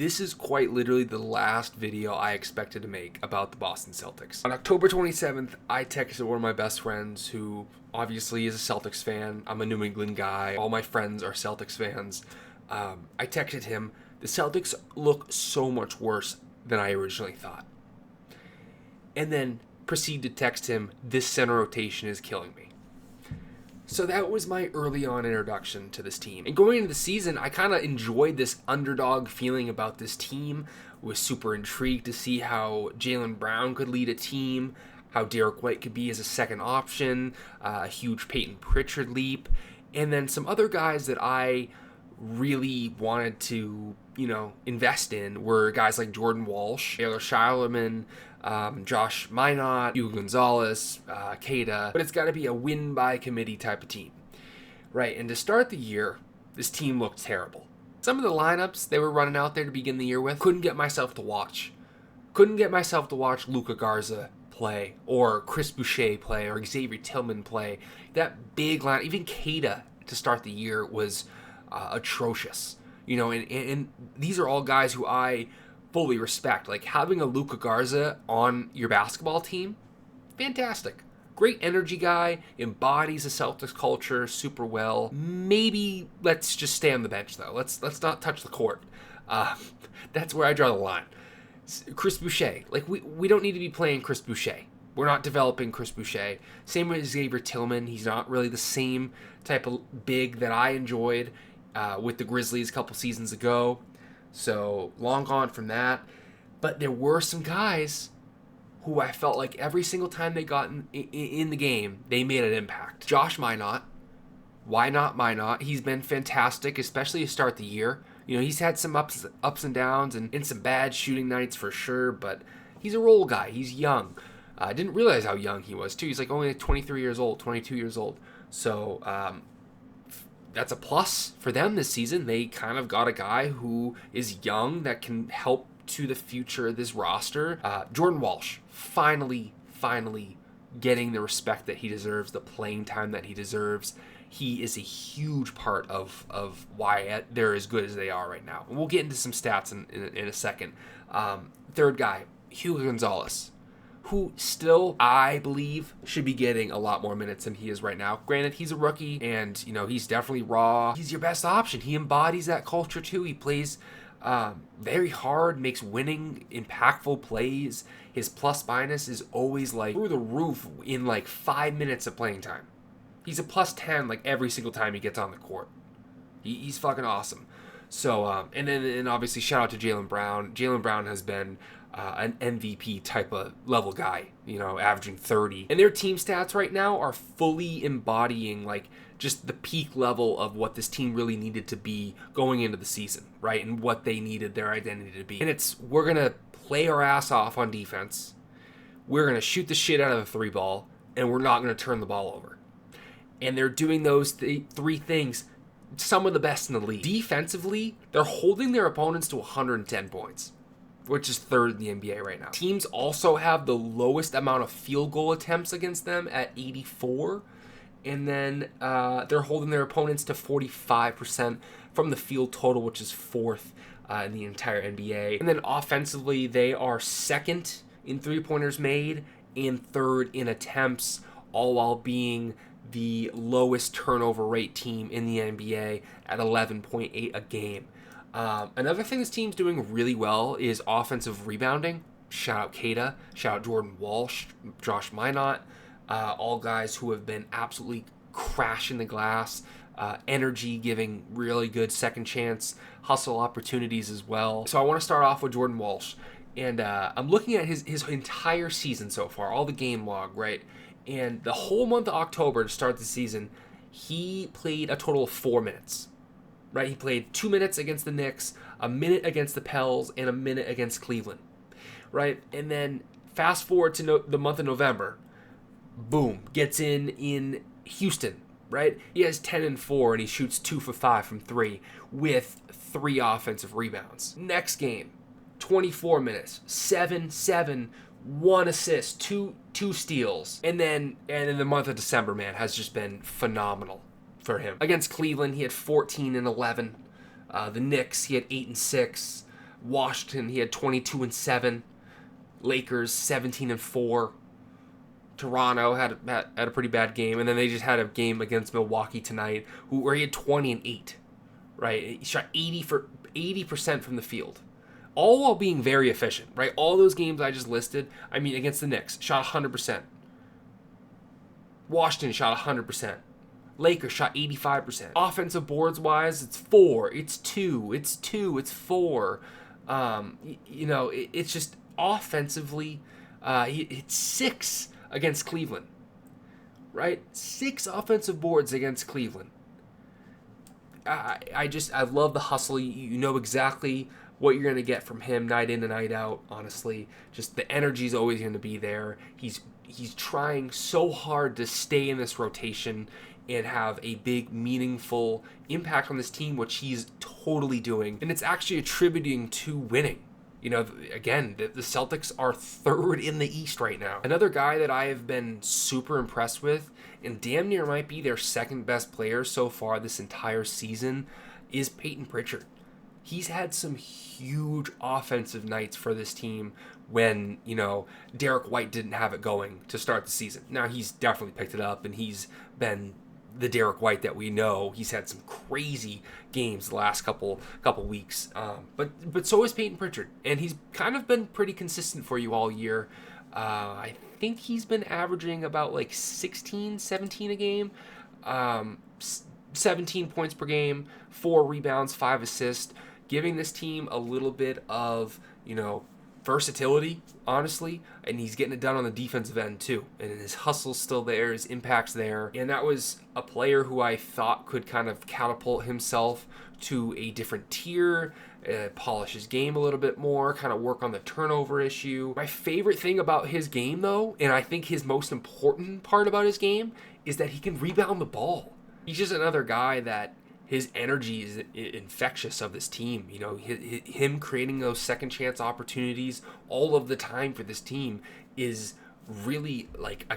This is quite literally the last video I expected to make about the Boston Celtics. On October 27th, I texted one of my best friends who obviously is a Celtics fan. I'm a New England guy. All my friends are Celtics fans. I texted him, the Celtics look so much worse than I originally thought. And then proceed to text him, this center rotation is killing me. So that was my early on introduction to this team. And going into the season, I kind of enjoyed this underdog feeling about this team. Was super intrigued to see how Jaylen Brown could lead a team, how Derek White could be as a second option, a huge Peyton Pritchard leap, and then some other guys that I really wanted to, invest in were guys like Jordan Walsh, Taylor Shilerman, Josh Minot, Hugo Gonzalez, Keita. But it's got to be a win by committee type of team, right? And to start the year, this team looked terrible. Some of the lineups they were running out there to begin the year with, couldn't get myself to watch. Couldn't get myself to watch Luka Garza play, or Chris Boucher play, or Xavier Tillman play. That big line, even Keita to start the year was atrocious. And these are all guys who I fully respect. Like, having a Luka Garza on your basketball team, fantastic. Great energy guy, embodies the Celtics culture super well. Maybe let's just stay on the bench, though. Let's not touch the court. That's where I draw the line. Chris Boucher, like, we don't need to be playing Chris Boucher. We're not developing Chris Boucher. Same with Xavier Tillman. He's not really the same type of big that I enjoyed with the Grizzlies a couple seasons ago. So, long gone from that. But there were some guys who I felt like every single time they got in the game, they made an impact. Josh Minot. Why not Minot? He's been fantastic, especially to start the year. He's had some ups and downs and some bad shooting nights for sure, but he's a role guy. He's young. I didn't realize how young he was, too. He's like only 23 years old, 22 years old. So, that's a plus for them this season. They kind of got a guy who is young that can help to the future of this roster. Jordan Walsh, finally getting the respect that he deserves, the playing time that he deserves. He is a huge part of why they're as good as they are right now. And we'll get into some stats in a second. Third guy, Hugo Gonzalez, who still, I believe, should be getting a lot more minutes than he is right now. Granted, he's a rookie, and, he's definitely raw. He's your best option. He embodies that culture, too. He plays very hard, makes winning, impactful plays. His plus-minus is always, through the roof in, 5 minutes of playing time. He's a plus 10, every single time he gets on the court. He's fucking awesome. So, and obviously, shout out to Jaylen Brown. Jaylen Brown has been an MVP type of level guy, averaging 30. And their team stats right now are fully embodying just the peak level of what this team really needed to be going into the season, right? And what they needed their identity to be. And we're going to play our ass off on defense. We're going to shoot the shit out of the three ball, and we're not going to turn the ball over. And they're doing those three things, some of the best in the league. Defensively, they're holding their opponents to 110 points. Which is third in the NBA right now. Teams also have the lowest amount of field goal attempts against them at 84. And then they're holding their opponents to 45% from the field total, which is fourth in the entire NBA. And then offensively, they are second in three-pointers made and third in attempts, all while being the lowest turnover rate team in the NBA at 11.8 a game. Another thing this team's doing really well is offensive rebounding. Shout out Keita, shout out Jordan Walsh, Josh Minot, all guys who have been absolutely crashing the glass, energy, giving really good second chance hustle opportunities as well. So I want to start off with Jordan Walsh, and I'm looking at his entire season so far, all the game log, right? And the whole month of October to start the season, he played a total of 4 minutes. Right, he played 2 minutes against the Knicks, a minute against the Pels, and a minute against Cleveland. Right, and then fast forward to the month of November, boom, gets in Houston. Right, he has 10-4 and he shoots 2 for 5 from three with 3 offensive rebounds. Next game, 24 minutes, 7-7, 1 assist, two steals, and in the month of December, man, has just been phenomenal for him. Against Cleveland, he had 14 and 11. The Knicks, he had 8 and 6. Washington, he had 22-7. Lakers 17-4. Toronto had a pretty bad game, and then they just had a game against Milwaukee tonight, where he had 20-8. Right, he shot 80% from the field, all while being very efficient. Right, all those games I just listed. I mean, against the Knicks, shot 100%. Washington shot 100%. Lakers shot 85%. Offensive boards wise, it's 4, it's 2, it's 2, it's 4. It's just offensively, it's 6 against Cleveland. Right, 6 offensive boards against Cleveland. I love the hustle. You know exactly what you're going to get from him night in and night out, honestly. Just the energy's always going to be there. He's trying so hard to stay in this rotation and have a big, meaningful impact on this team, which he's totally doing. And it's actually attributing to winning. Again, the Celtics are 3rd in the East right now. Another guy that I have been super impressed with, and damn near might be their 2nd best player so far this entire season, is Peyton Pritchard. He's had some huge offensive nights for this team when, Derek White didn't have it going to start the season. Now, he's definitely picked it up, and he's been the Derek White that we know. He's had some crazy games the last couple weeks, but so has Peyton Pritchard, and he's kind of been pretty consistent for you all year. I think he's been averaging about like 17 a game, 17 points per game, 4 rebounds, 5 assists, giving this team a little bit of versatility, honestly, and he's getting it done on the defensive end too. And his hustle's still there, his impact's there, and that was a player who I thought could kind of catapult himself to a different tier, polish his game a little bit more, kind of work on the turnover issue. My favorite thing about his game, though, and I think his most important part about his game, is that he can rebound the ball. He's just another guy that his energy is infectious of this team. Him creating those second chance opportunities all of the time for this team is really like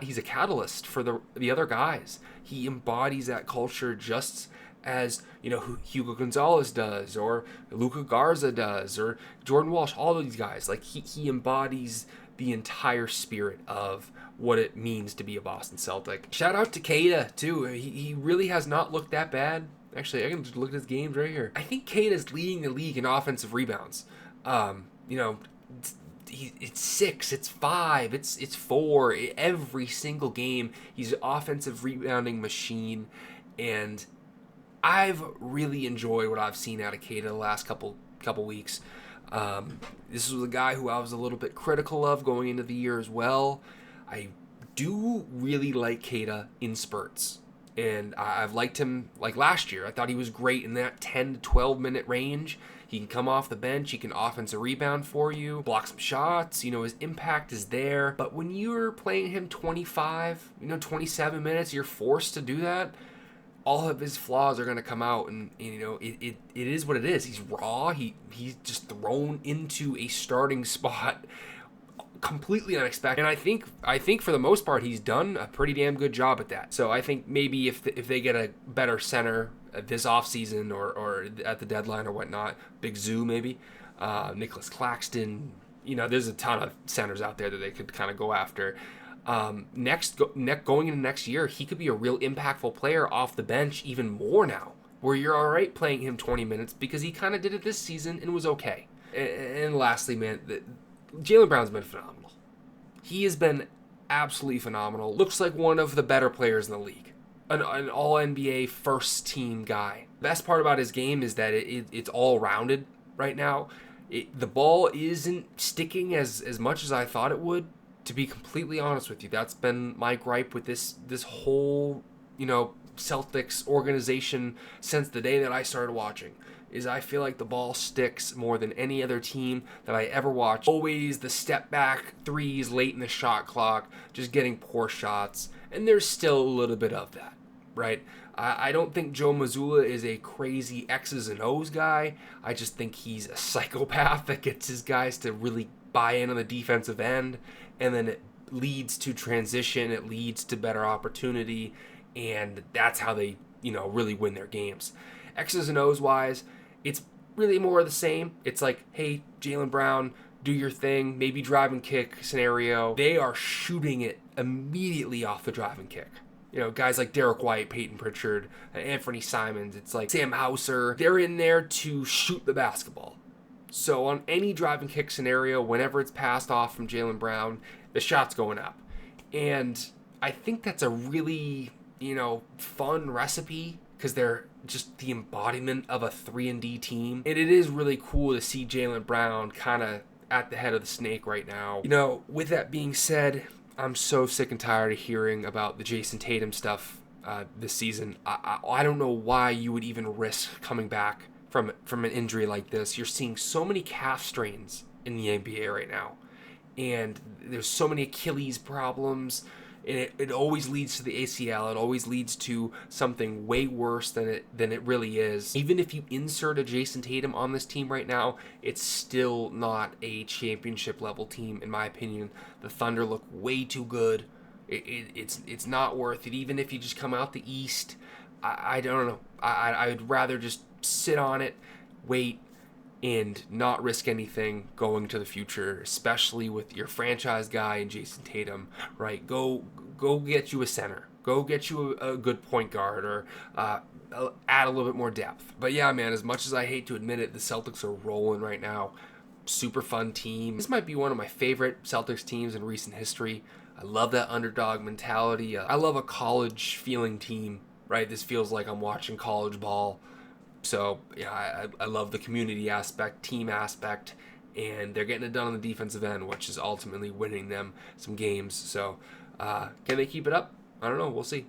he's a catalyst for the other guys. He embodies that culture just as Hugo Gonzalez does, or Luka Garza does, or Jordan Walsh. All of these guys, like he embodies the entire spirit of what it means to be a Boston Celtic. Shout out to Keita too. He really has not looked that bad. Actually, I can just look at his games right here. I think Keita's leading the league in offensive rebounds. It's 6, it's 5, it's 4. Every single game, he's an offensive rebounding machine, and I've really enjoyed what I've seen out of Keita the last couple weeks. This was a guy who I was a little bit critical of going into the year as well. I do really like Keita in spurts, and I've liked him like last year. I thought he was great in that 10 to 12 minute range. He can come off the bench, he can offensive rebound for you, block some shots, his impact is there. But when you're playing him 25, 27 minutes, you're forced to do that. All of his flaws are going to come out, and it is what it is. He's raw. He's just thrown into a starting spot completely unexpected, and I think for the most part he's done a pretty damn good job at that. So I think maybe if they get a better center this offseason or at the deadline or whatnot, Big Zoo maybe, Nicholas Claxton, there's a ton of centers out there that they could kind of go after. Going into next year, he could be a real impactful player off the bench even more now, where you're all right playing him 20 minutes because he kind of did it this season and was okay. And lastly, man, Jaylen Brown's been phenomenal. He has been absolutely phenomenal. Looks like one of the better players in the league. An all-NBA first-team guy. The best part about his game is that it's all-rounded right now. The ball isn't sticking as much as I thought it would, to be completely honest with you. That's been my gripe with this whole, Celtics organization since the day that I started watching. Is I feel like the ball sticks more than any other team that I ever watched. Always the step back threes late in the shot clock, just getting poor shots, and there's still a little bit of that, right? I don't think Joe Mazzulla is a crazy X's and O's guy. I just think he's a psychopath that gets his guys to really buy in on the defensive end, and then it leads to transition, it leads to better opportunity, and that's how they, really win their games. X's and O's wise, it's really more of the same. It's like, hey, Jaylen Brown, do your thing, maybe drive and kick scenario. They are shooting it immediately off the drive and kick. You know, guys like Derek White, Peyton Pritchard, Anthony Simons, it's like Sam Hauser. They're in there to shoot the basketball. So on any drive and kick scenario, whenever it's passed off from Jaylen Brown, the shot's going up. And I think that's a really, fun recipe because they're just the embodiment of a 3-and-D team. And it is really cool to see Jaylen Brown kind of at the head of the snake right now. With that being said, I'm so sick and tired of hearing about the Jason Tatum stuff this season. I don't know why you would even risk coming back from an injury like this. You're seeing so many calf strains in the NBA right now. And there's so many Achilles problems. And it always leads to the ACL. It always leads to something way worse than it really is. Even if you insert a Jason Tatum on this team right now, it's still not a championship level team, in my opinion. The Thunder look way too good. It's not worth it. Even if you just come out the East, I don't know. I'd rather just sit on it, wait, and not risk anything going to the future, especially with your franchise guy and Jason Tatum, right? Go get you a center. Go get you a good point guard or add a little bit more depth. But yeah, man, as much as I hate to admit it, the Celtics are rolling right now. Super fun team. This might be one of my favorite Celtics teams in recent history. I love that underdog mentality. I love a college feeling team, right? This feels like I'm watching college ball. So, yeah, I love the community aspect, team aspect, and they're getting it done on the defensive end, which is ultimately winning them some games. So, can they keep it up? I don't know. We'll see.